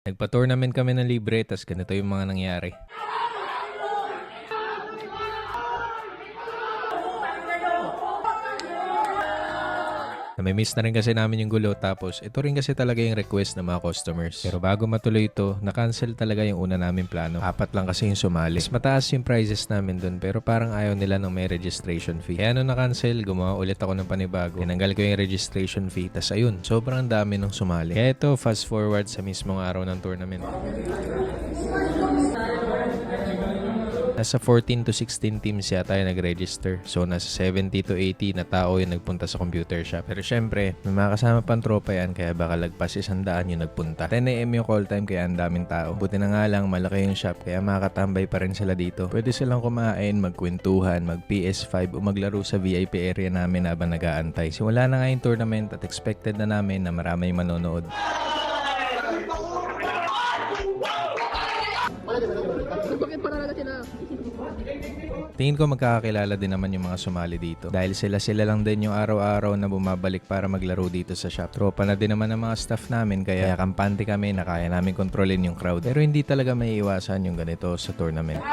Nagpa-tournament kami ng libre, tas ganito yung mga nangyari. Namimiss na rin kasi namin yung gulo, tapos ito rin kasi talaga yung request ng mga customers. Pero bago matuloy ito, na-cancel talaga yung una namin plano. 4 lang kasi yung sumali. Mas mataas yung prices namin dun, pero parang ayaw nila ng may registration fee. Kaya nung na-cancel, gumawa ulit ako ng panibago. Tinanggal ko yung registration fee, tas ayun, sobrang dami nung sumali. Kaya ito, fast forward sa mismong araw ng tournament. Nasa 14 to 16 teams yata yung nag-register. So, nasa 70 to 80 na tao yung nagpunta sa computer shop. Pero syempre, may mga kasama pang tropa yan, kaya baka lagpas 100 yung nagpunta. 10 AM yung call time, kaya ang daming tao. Buti na nga lang, malaki yung shop, kaya makakatambay pa rin sila dito. Pwede silang kumain, magkwentuhan, mag PS5 o maglaro sa VIP area namin habang nag-aantay. Simula na nga yung tournament at expected na namin na maraming manonood. Tingin ko magkakakilala din naman yung mga sumali dito. Dahil sila lang din yung araw-araw na bumabalik para maglaro dito sa shop. Tropa na din naman ang mga staff namin, kaya kampante kami na kaya namin kontrolin yung crowd. Pero hindi talaga may iwasan yung ganito sa tournament.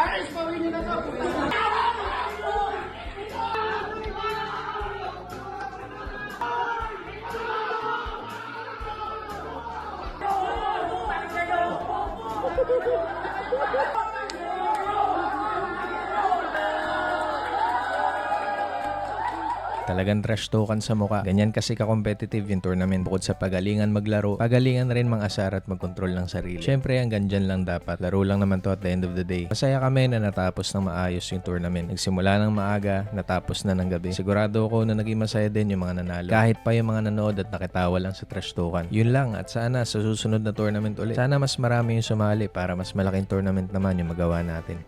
Talagang trash talkan sa muka. Ganyan kasi ka-competitive yung tournament. Bukod sa pagalingan maglaro, pagalingan rin mang-asar at magkontrol ng sarili. Syempre, hanggang dyan lang dapat. Laro lang naman to at the end of the day. Masaya kami na natapos ng maayos yung tournament. Nagsimula ng maaga, natapos na ng gabi. Sigurado ako na naging masaya din yung mga nanalo. Kahit pa yung mga nanood at nakitawa lang sa trash talkan. Yun lang, at sana sa susunod na tournament ulit, sana mas marami yung sumali para mas malaking tournament naman yung magawa natin.